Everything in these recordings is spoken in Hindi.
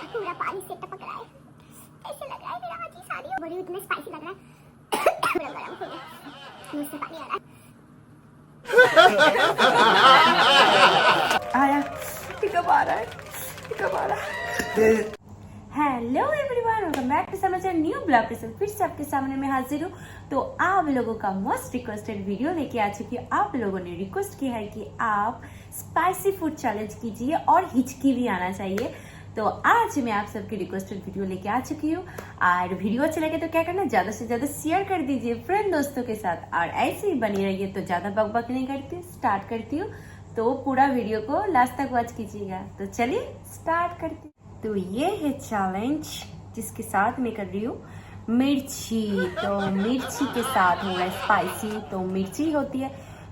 पूरा पानी से टपक रहा है। ऐसे लग रहा है मेरा आज ही शादी हो बड़ी, इतना स्पाइसी लग रहा है। पूरा गरम हो गया, मुंह से पानी आ रहा है। आया कब आ रहा है, कब आ रहा है। Hello everyone, welcome back to समाचार न्यू ब्लॉग के साथ फिर से आपके सामने मैं हाजिर हूँ। तो आप लोगों का मोस्ट रिक्वेस्टेड वीडियो लेके आ चुकी हूँ। आप लोगों ने रिक्वेस्ट किया है कि आप स्पाइसी फूड चैलेंज कीजिए और हिचकी भी आना चाहिए। तो आज मैं आप सबकी रिक्वेस्टेड वीडियो लेके आ चुकी हूँ। और वीडियो अच्छा लगे तो क्या करना, ज्यादा से ज्यादा शेयर कर दीजिए फ्रेंड दोस्तों के साथ। और ऐसे ही बनी रहिए। तो ज्यादा बकबक नहीं करती, स्टार्ट करती हूँ। तो पूरा वीडियो को लास्ट तक वॉच कीजिएगा। तो चलिए स्टार्ट करते हैं। तो ये है चैलेंज जिसके साथ मैं कर रही हूँ मिर्ची। तो मिर्ची के साथ हो रहा है स्पाइसी, तो मिर्ची होती है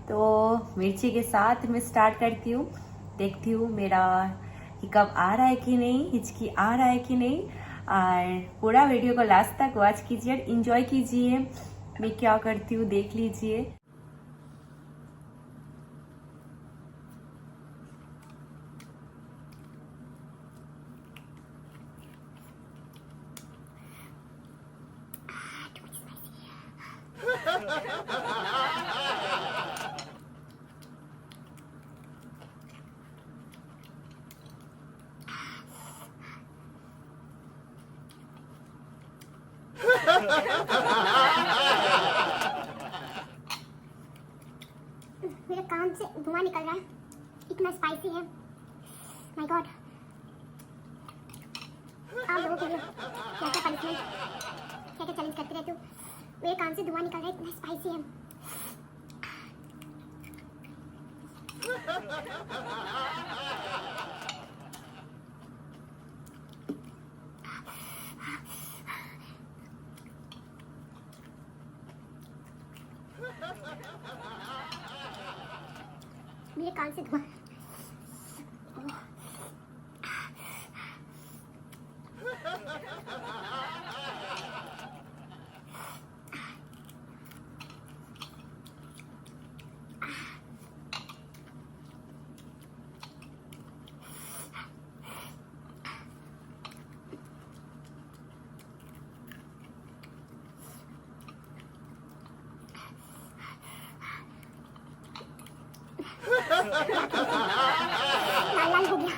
तो मिर्ची के साथ मैं स्टार्ट करती हूँ। देखती हूँ मेरा हिकअप आ रहा है कि नहीं, हिचकी आ रहा है कि नहीं। और पूरा वीडियो को लास्ट तक वॉच कीजिए और इंजॉय कीजिए। मैं क्या करती हूँ देख लीजिए। मेरे कान से धुआं निकल रहा है, इतना स्पाइसी है। माय गॉड, आप लोगों के लिए क्या क्या पनिशमेंट, क्या क्या चैलेंज करते रहते हो। मेरे कान से धुआं निकल रहा है, इतना स्पाइसी है। मेरे कान से धुआं। लाल लाल हो गया।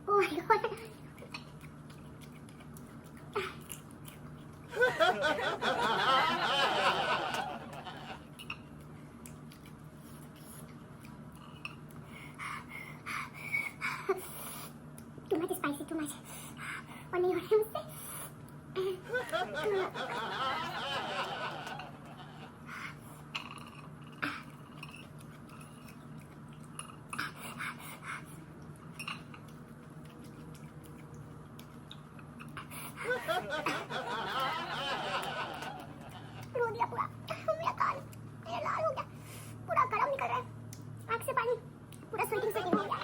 Oh my God. Too much spicy, too much. और नहीं हो रहा है मुझसे। रो दिया पूरा, मेरा कान मेरा लाल हो गया, पूरा गरम निकल रहा है, आँख से पानी, पूरा स्वेटिंग स्वेटिंग हो गया।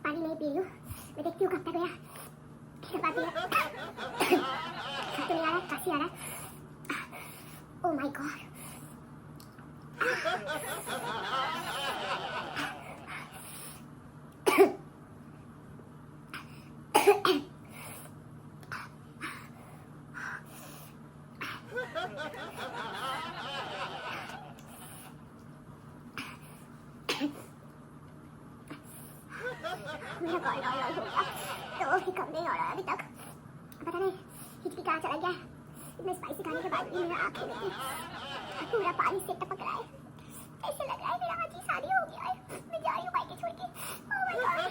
पानी नहीं पी रही हूँ, मैं देखती हूँ कब तक गया। बात है तो नहीं आ रहा, काशी आ रहा है। Oh my God. मेरा कॉल लाल लाल हो गया, तो हिकअप नहीं हो रहा है अभी तक। पता नहीं हिचकी कहाँ चला गया। इतने स्पाइसी खाने के बाद भी मेरा आँखें में पूरा पानी से टपक रहा है। ऐसे लग रहा है मेरा आज ही शादी हो गया है। मैं जा रही हूँ बाइक छोड़ के। Oh my God.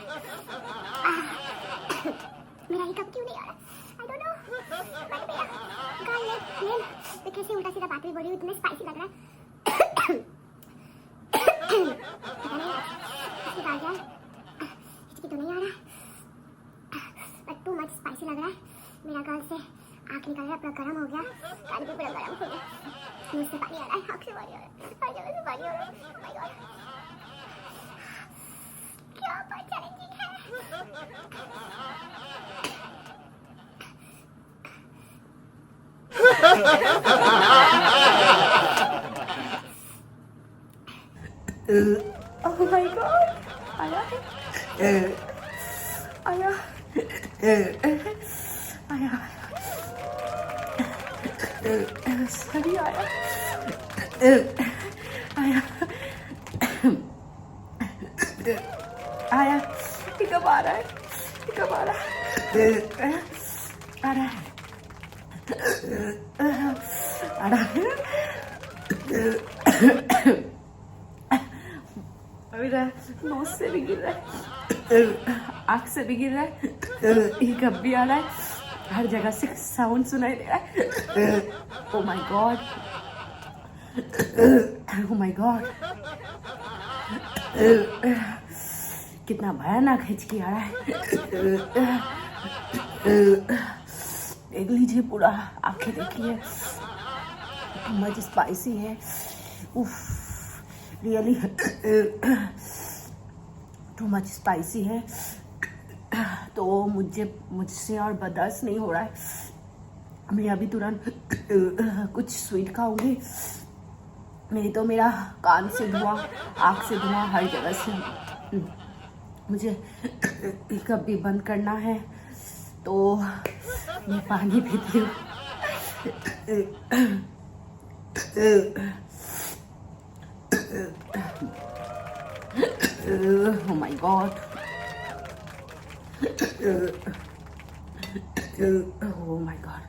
मेरा हिकअप क्यों नहीं आ रहा? I don't know. मैं कैसे उल्टा सीधा बात भी बोल रही हूँ, इतना स्पाइसी लग रहा है। पता नहीं इसकी आ जाए, हिचकी तो नहीं आ रहा, बट टू मच स्पाइसी लग रहा है। मेरा गाल से आँख निकल रहा है, पूरा गर्म हो गया, गाल भी पूरा गर्म हो गया, मुंह से पानी आ रहा है, आँख से पानी आ रहा है, हर जगह से पानी आ रहा है। माय गॉड, क्या बात चैलेंजिंग है। Oh my god, आया आया आया सही आया आया आया, ये कब आ रहा है, ये कब आ रहा है, आ रहा है, आ रहा है, मेरा नोज से भी गिर रहा है, आँख से भी गिर रहा है, ये कब भी आ रहा है, हर जगह से साउंड सुनाई दे रहा है। Oh my God, oh my God, कितना भयानक हिचकी आ रहा है। देख लीजिए पूरा, आंखें देखिए, मच स्पाइसी है, उफ, रियली टू मच स्पाइसी है, तो मुझसे और बर्दाश्त नहीं हो रहा है। मैं अभी तुरंत कुछ स्वीट खाऊंगी, नहीं तो मेरा कान से धुआं, आँख से धुआं, हर जगह से मुझे कब भी बंद करना है। तो मैं पानी पीती हूँ। Oh my God. Oh my God.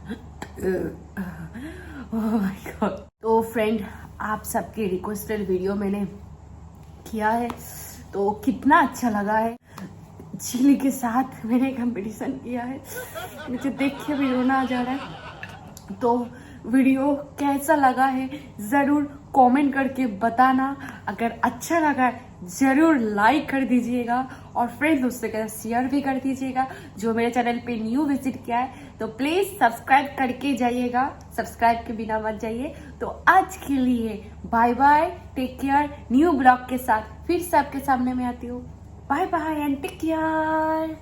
Oh my God. तो फ्रेंड, आप सबके रिक्वेस्टेड वीडियो मैंने किया है, तो कितना अच्छा लगा है। चिली के साथ मैंने कंपटीशन किया है, मुझे देख के भी रोना आ जा रहा है। तो वीडियो कैसा लगा है ज़रूर कमेंट करके बताना। अगर अच्छा लगा ज़रूर लाइक कर दीजिएगा और फ्रेंड्स दोस्तों के साथ शेयर भी कर दीजिएगा। जो मेरे चैनल पे न्यू विजिट किया है तो प्लीज़ सब्सक्राइब करके जाइएगा, सब्सक्राइब के बिना मत जाइए। तो आज के लिए bye bye, take care. New blog के साथ फिर से आपके सामने में आती हूँ। Bye bye and take care.